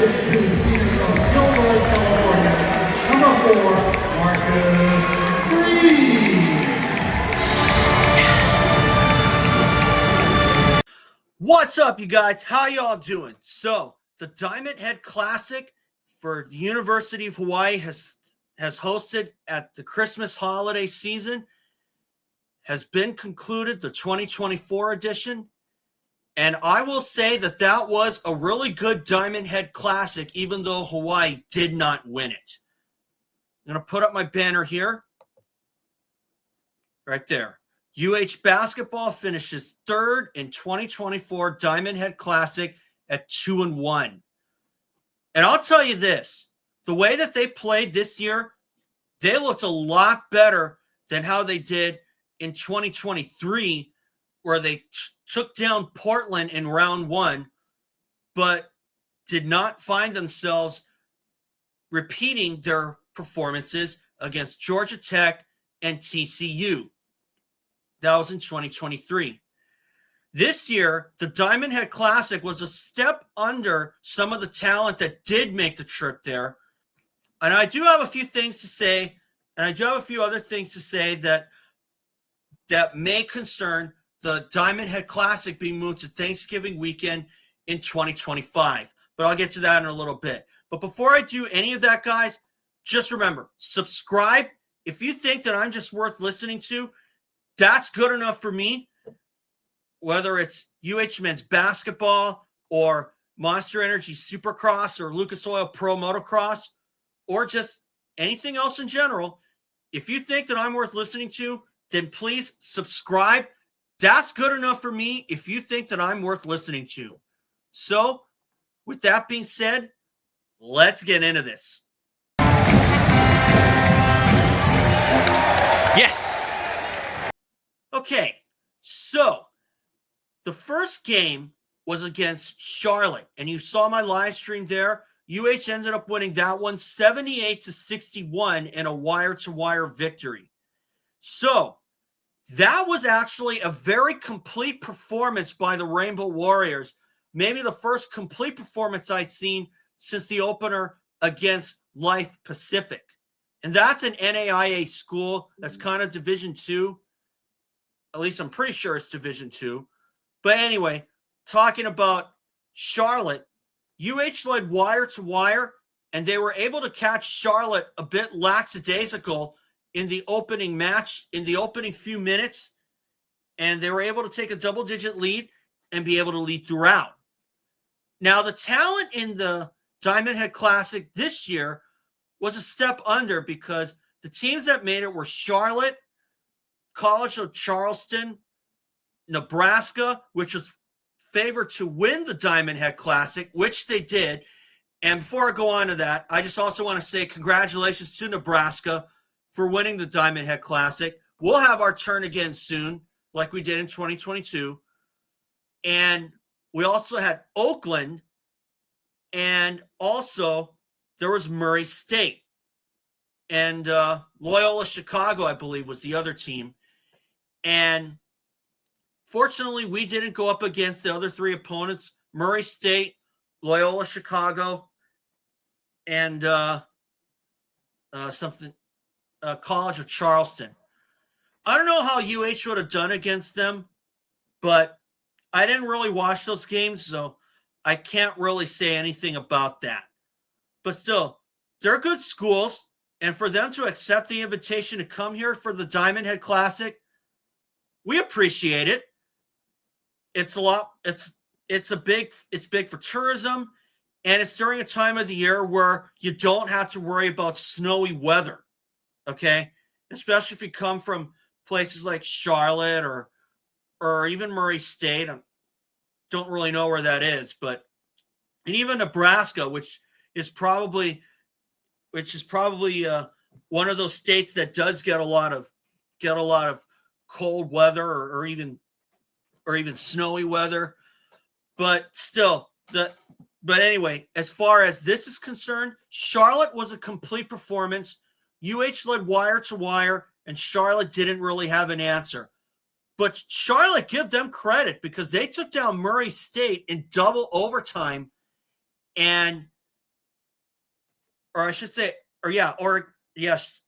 Number 4, Marcus Greene. What's up, you guys? How y'all doing? So, the Diamond Head Classic for the University of Hawaii has hosted at the Christmas holiday season, has been concluded, the 2024 edition. And I will say that that was a really good Diamond Head Classic, even though Hawaii did not win it. I'm going to put up my banner here. Right there. UH basketball finishes third in 2024 Diamond Head Classic at 2-1. And I'll tell you this, the way that they played this year, they looked a lot better than how they did in 2023, where they took down Portland in round one, but did not find themselves repeating their performances against Georgia Tech and TCU. That was in 2023. This year, the Diamond Head Classic was a step under some of the talent that did make the trip there. And I do have a few things to say, and I do have a few other things to say that may concern the Diamond Head Classic being moved to Thanksgiving weekend in 2025. But I'll get to that in a little bit. But before I do any of that, guys, just remember, subscribe. If you think that I'm just worth listening to, that's good enough for me. Whether it's UH men's basketball or Monster Energy Supercross or Lucas Oil Pro Motocross or just anything else in general, if you think that I'm worth listening to, then please subscribe. That's good enough for me if you think that I'm worth listening to. So, with that being said, let's get into this. Yes. Okay, so the first game was against Charlotte, and you saw my live stream there. UH ended up winning that one 78-61 in a wire-to-wire victory. So that was actually a very complete performance by the Rainbow Warriors. Maybe the first complete performance I'd seen since the opener against Life Pacific. And that's an NAIA school. That's kind of Division II. At least I'm pretty sure it's Division II. But anyway, talking about Charlotte, UH led wire to wire, and they were able to catch Charlotte a bit lackadaisical in the opening match, in the opening few minutes, and they were able to take a double-digit lead and be able to lead throughout. Now, the talent in the Diamond Head Classic this year was a step under because the teams that made it were Charlotte, College of Charleston, Nebraska, which was favored to win the Diamond Head Classic, which they did. And before I go on to that, I just also want to say congratulations to Nebraska for winning the Diamond Head Classic. We'll have our turn again soon, like we did in 2022. And we also had Oakland, and also there was Murray State. And Loyola Chicago, I believe, was the other team. And fortunately, we didn't go up against the other three opponents, Murray State, Loyola Chicago, and College of Charleston. I don't know how UH would have done against them, but I didn't really watch those games, so I can't really say anything about that. But still, they're good schools, and for them to accept the invitation to come here for the Diamond Head Classic, we appreciate it. It's a lot. It's big for tourism, and it's during a time of the year where you don't have to worry about snowy weather. Okay, especially if you come from places like Charlotte or even Murray State. I don't really know where that is, but and even Nebraska, which is probably one of those states that does get a lot of cold weather or even snowy weather. But still, but anyway, as far as this is concerned, Charlotte was a complete performance. UH led wire to wire, and Charlotte didn't really have an answer. But Charlotte, give them credit because they took down Murray State in double overtime, and or I should say, or yeah, or yes,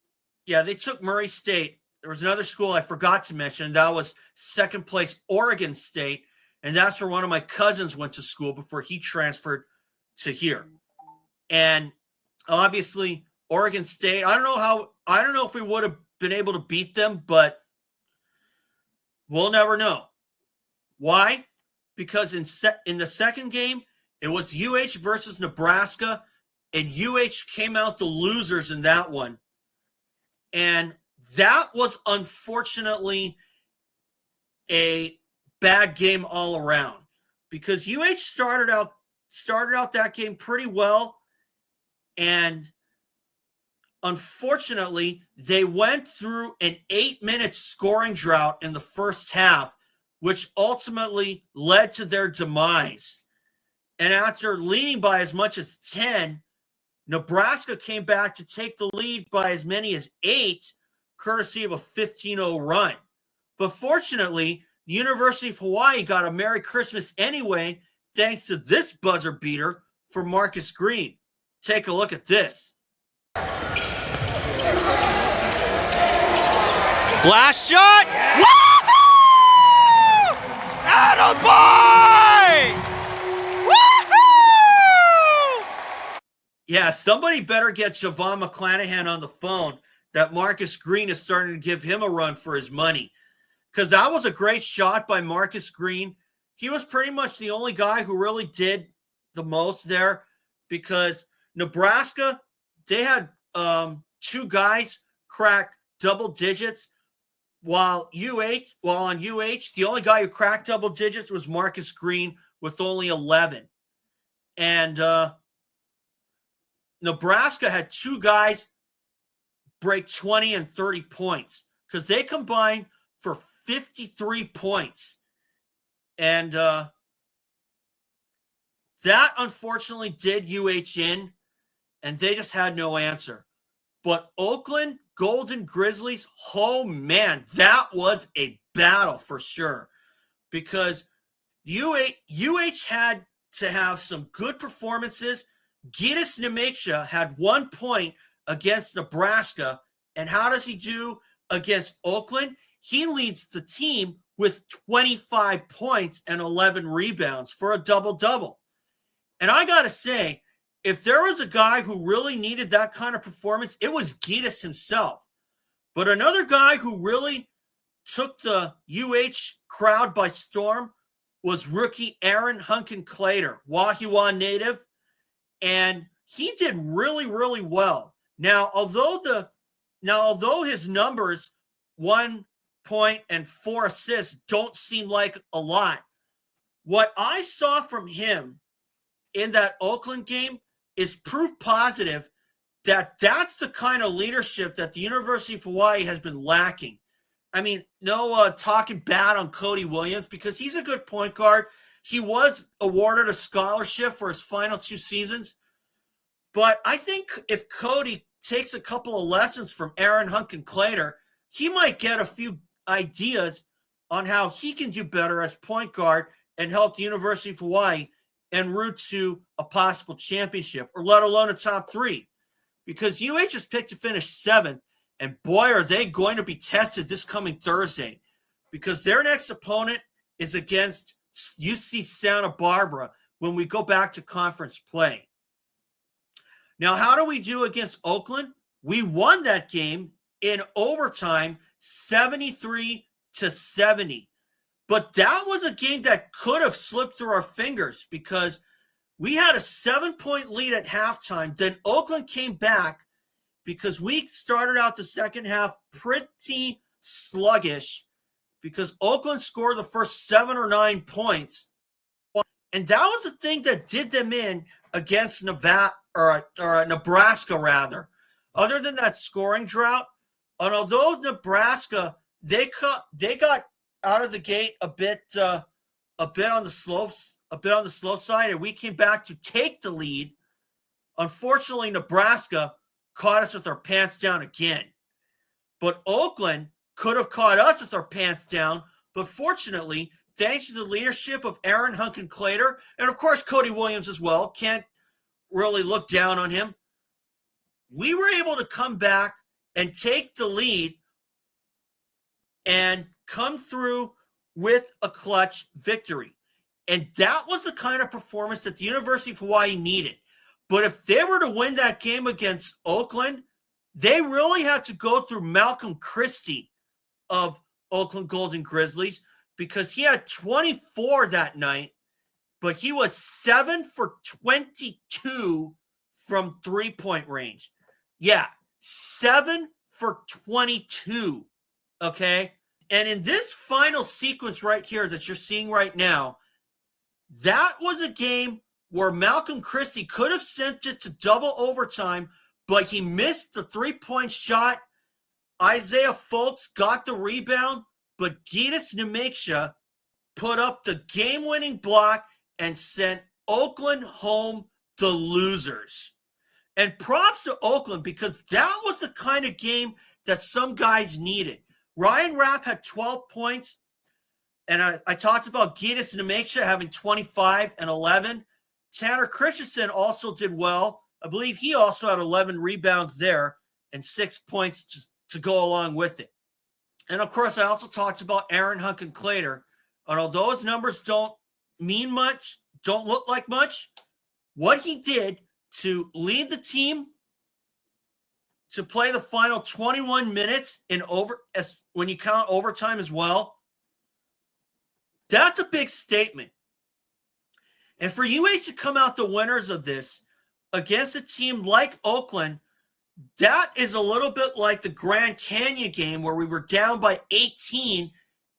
yeah, they took Murray State. There was another school I forgot to mention. That was second place Oregon State, and that's where one of my cousins went to school before he transferred to here. And obviously, Oregon State. I don't know if we would have been able to beat them, but we'll never know. Why? Because in the second game, it was UH versus Nebraska, and UH came out the losers in that one. And that was unfortunately a bad game all around, because UH started out that game pretty well, and unfortunately they went through an 8-minute scoring drought in the first half, which ultimately led to their demise. And after leading by as much as 10, Nebraska came back to take the lead by as many as 8, courtesy of a 15-0 run. But fortunately, the University of Hawaii got a Merry Christmas anyway, thanks to this buzzer beater for Marcus Greene. Take a look at this. Last shot! Woo-hoo! Attaboy! Woo-hoo! Yeah, somebody better get Javon McClanahan on the phone that Marcus Greene is starting to give him a run for his money. Because that was a great shot by Marcus Greene. He was pretty much the only guy who really did the most there, because Nebraska, they had 2 guys crack double digits, while on UH, the only guy who cracked double digits was Marcus Greene with only 11. And Nebraska had 2 guys break 20 and 30 points, because they combined for 53 points. And that unfortunately did UH in, and they just had no answer. But Oakland Golden Grizzlies, oh man, that was a battle for sure, because UH had to have some good performances. Gitas Nemecha had 1 point against Nebraska, and how does he do against Oakland? He leads the team with 25 points and 11 rebounds for a double-double. And I got to say, if there was a guy who really needed that kind of performance, it was Gitas himself. But another guy who really took the UH crowd by storm was rookie Aaron Hunkin-Clater, Wahiawa native, and he did really, really well. Now, although his numbers, 1 point and 4 assists, don't seem like a lot, what I saw from him in that Oakland game is proof positive that that's the kind of leadership that the University of Hawaii has been lacking. I mean, no talking bad on Cody Williams, because he's a good point guard. He was awarded a scholarship for his final 2 seasons. But I think if Cody takes a couple of lessons from Aaron Hunkin-Clater, he might get a few ideas on how he can do better as point guard and help the University of Hawaii en route to a possible championship, or let alone a top 3. Because UH is picked to finish 7th, and boy, are they going to be tested this coming Thursday, because their next opponent is against UC Santa Barbara when we go back to conference play. Now, how do we do against Oakland? We won that game in overtime, 73-70. But that was a game that could have slipped through our fingers, because we had a 7-point lead at halftime. Then Oakland came back, because we started out the second half pretty sluggish, because Oakland scored the first 7 or 9 points. And that was the thing that did them in against Nebraska, rather. Other than that scoring drought, and although Nebraska, they got out of the gate a bit on the slow side, and we came back to take the lead. Unfortunately, Nebraska caught us with our pants down again. But Oakland could have caught us with our pants down, but fortunately, thanks to the leadership of Aaron Hunkin-Clater, and of course Cody Williams as well, can't really look down on him. we were able to come back and take the lead and come through with a clutch victory. And that was the kind of performance that the University of Hawaii needed. But if they were to win that game against Oakland, they really had to go through Malcolm Christie of Oakland Golden Grizzlies, because he had 24 that night, but he was 7 for 22 from three-point range. Yeah, 7 for 22, okay? And in this final sequence right here that you're seeing right now, that was a game where Malcolm Christie could have sent it to double overtime, but he missed the three-point shot. Isaiah Foltz got the rebound, but Gitas Nemeksha put up the game-winning block and sent Oakland home the losers. And props to Oakland, because that was the kind of game that some guys needed. Ryan Rapp had 12 points, and I talked about Gitas Nemeksha having 25 and 11. Tanner Christensen also did well. I believe he also had 11 rebounds there and 6 points to go along with it. And, of course, I also talked about Aaron Hunkin-Clater. And although his numbers don't mean much, don't look like much, what he did to lead the team to play the final 21 minutes when you count overtime as well, that's a big statement. And for UH to come out the winners of this against a team like Oakland, that is a little bit like the Grand Canyon game where we were down by 18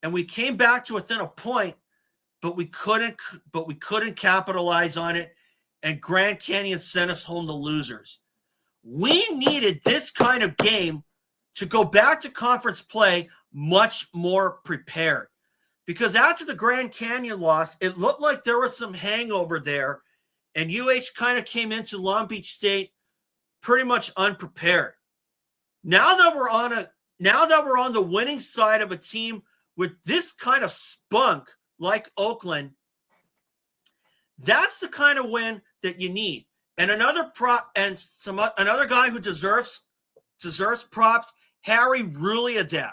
and we came back to within a point, but we couldn't capitalize on it, and Grand Canyon sent us home the losers. We needed this kind of game to go back to conference play much more prepared, because after the Grand Canyon loss, it looked like there was some hangover there, and UH kind of came into Long Beach State pretty much unprepared. Now that we're on the winning side of a team with this kind of spunk like Oakland, that's the kind of win that you need. And another guy who deserves props, Harry Ruliadev,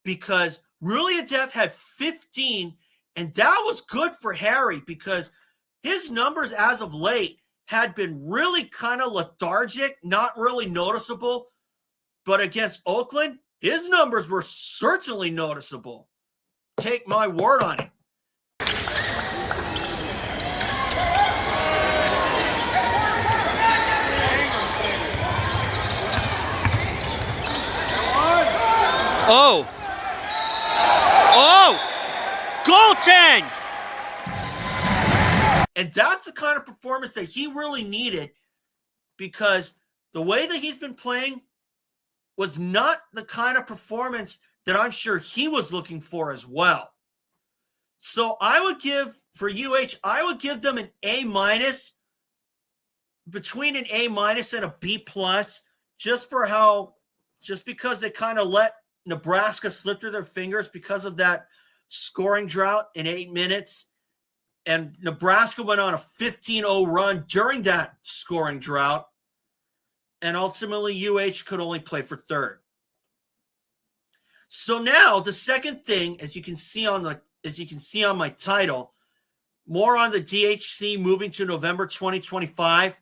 because Ruliadev had 15, and that was good for Harry because his numbers as of late had been really kind of lethargic, not really noticeable. But against Oakland, his numbers were certainly noticeable. Take my word on it. Oh! Goaltend! And that's the kind of performance that he really needed, because the way that he's been playing was not the kind of performance that I'm sure he was looking for as well. So I would give them an A-, between an A- and a B+, just because they kind of let Nebraska slip through their fingers because of that scoring drought in 8 minutes. And Nebraska went on a 15-0 run during that scoring drought. And ultimately, UH could only play for third. So now the second thing, as you can see on my title, more on the DHC moving to November 2025.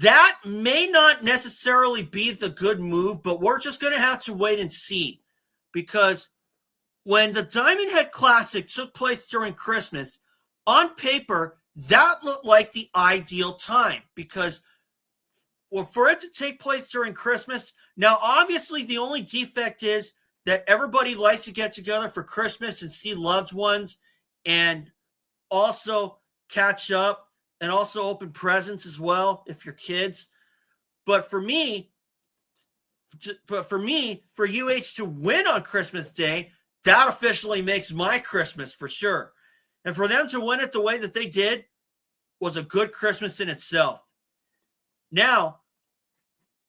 That may not necessarily be the good move, but we're just going to have to wait and see. Because when the Diamond Head Classic took place during Christmas, on paper, that looked like the ideal time. Because for it to take place during Christmas, now obviously the only defect is that everybody likes to get together for Christmas and see loved ones and also catch up and also open presents as well if you're kids. But for UH to win on Christmas Day, that officially makes my Christmas for sure. And for them to win it the way that they did was a good Christmas in itself. Now,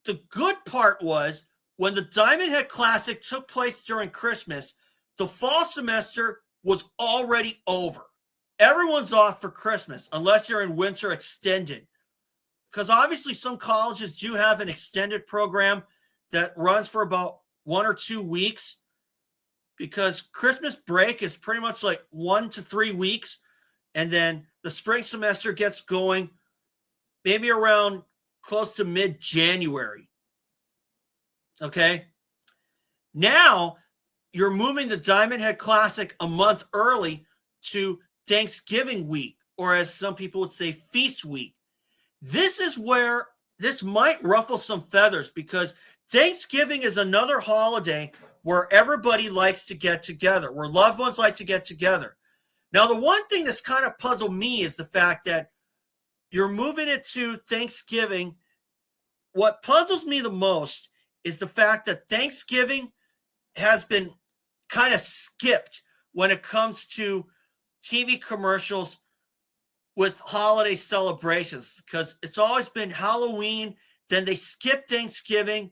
the good part was when the Diamond Head Classic took place during Christmas, the fall semester was already over. Everyone's off for Christmas unless you're in winter extended. because obviously some colleges do have an extended program that runs for about 1 or 2 weeks, because Christmas break is pretty much like 1 to 3 weeks. And then the spring semester gets going maybe around close to mid-January. Okay. Now you're moving the Diamond Head Classic a month early to Thanksgiving week, or as some people would say, Feast week. This is where this might ruffle some feathers, because Thanksgiving is another holiday where everybody likes to get together, where loved ones like to get together. Now, the one thing that's kind of puzzled me is the fact that you're moving it to Thanksgiving. What puzzles me the most is the fact that Thanksgiving has been kind of skipped when it comes to TV commercials with holiday celebrations, because it's always been Halloween, then they skip Thanksgiving,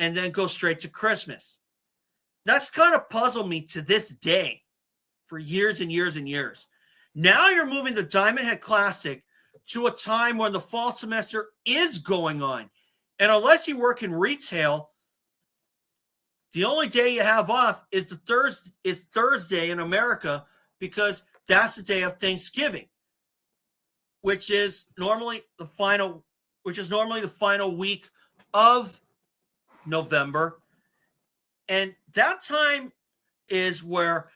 and then go straight to Christmas. That's kind of puzzled me to this day for years and years and years. Now you're moving the Diamond Head Classic to a time when the fall semester is going on. And unless you work in retail, the only day you have off is Thursday in America, because that's the day of Thanksgiving, which is normally the final week of November. And that time is where,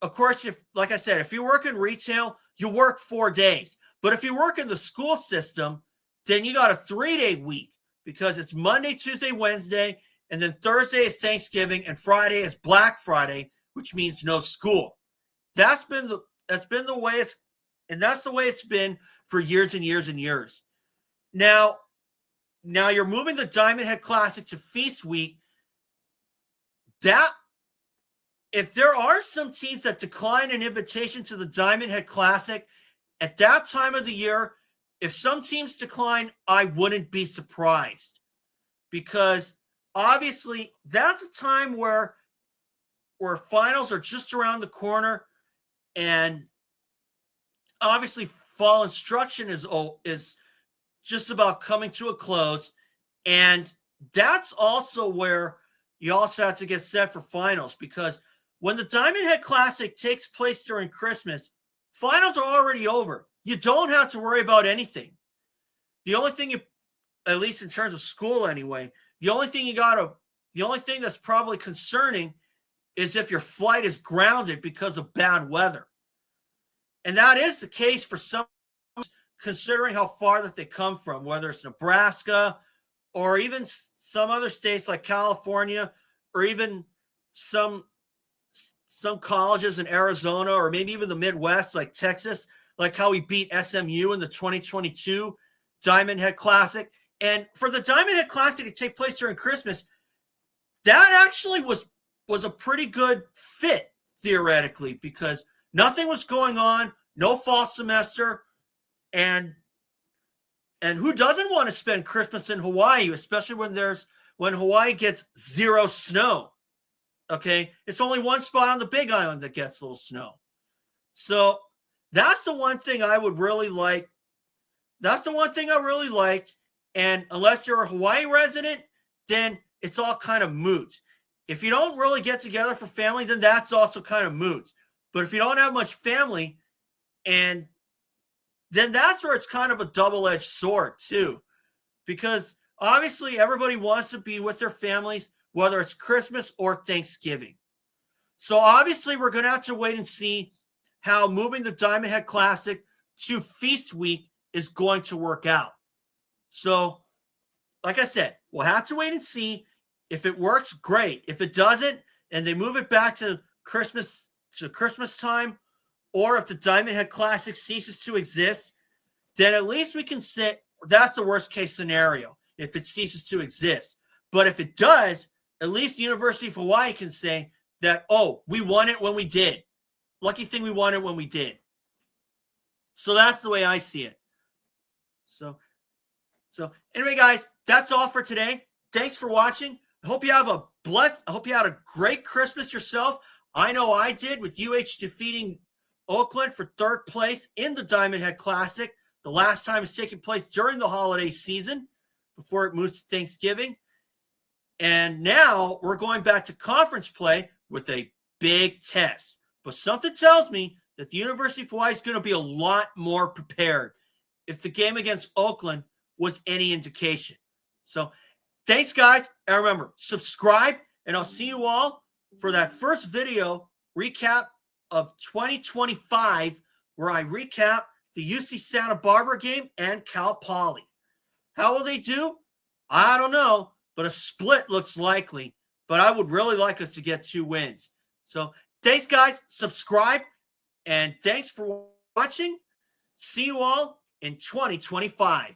of course, like I said, if you work in retail, you work 4 days. But if you work in the school system, then you got a 3-day week, because it's Monday, Tuesday, Wednesday, and then Thursday is Thanksgiving, and Friday is Black Friday, which means no school. That's the way it's been for years and years and years. Now you're moving the Diamond Head Classic to Feast Week. That, if there are some teams that decline an invitation to the Diamond Head Classic at that time of the year, if some teams decline, I wouldn't be surprised, because obviously that's a time where finals are just around the corner, and obviously fall instruction is just about coming to a close, and that's also where you also have to get set for finals, because when the Diamond Head Classic takes place during Christmas, finals are already over. You don't have to worry about anything. The only thing at least in terms of school anyway, the only thing that's probably concerning is if your flight is grounded because of bad weather. And that is the case for some, considering how far that they come from, whether it's Nebraska or even some other states like California, or even some colleges in Arizona, or maybe even the Midwest like Texas, like how we beat SMU in the 2022 Diamond Head Classic. And for the Diamond Head Classic to take place during Christmas, that actually was a pretty good fit theoretically, because nothing was going on, no fall semester, and who doesn't want to spend Christmas in Hawaii, especially when Hawaii gets 0 snow? Okay, it's only one spot on the Big Island that gets a little snow. So that's the one thing I would really like. That's the one thing I really liked. And unless you're a Hawaii resident, then it's all kind of moot. If you don't really get together for family, then that's also kind of moot. But if you don't have much family, and then that's where it's kind of a double-edged sword too, because obviously everybody wants to be with their families, whether it's Christmas or Thanksgiving. So obviously we're going to have to wait and see how moving the Diamond Head Classic to Feast Week is going to work out. So, like I said, we'll have to wait and see. If it works, great. If it doesn't, and they move it back to Christmas time, or if the Diamond Head Classic ceases to exist, then at least we can say that's the worst case scenario if it ceases to exist. But if it does, at least the University of Hawaii can say that, oh, we won it when we did. Lucky thing we won it when we did. So that's the way I see it. So anyway, guys, that's all for today. Thanks for watching. I hope you had a great Christmas yourself. I know I did, with UH defeating Oakland for 3rd place in the Diamond Head Classic, The last time it's taking place during the holiday season before it moves to Thanksgiving. And now we're going back to conference play with a big test. But something tells me that the University of Hawaii is going to be a lot more prepared if the game against Oakland was any indication. So thanks, guys. And remember, subscribe, and I'll see you all for that first video recap of 2025, where I recap the UC Santa Barbara game and Cal Poly. How will they do? I don't know, but a split looks likely. But I would really like us to get 2 wins. So thanks, guys. Subscribe, and thanks for watching. See you all in 2025.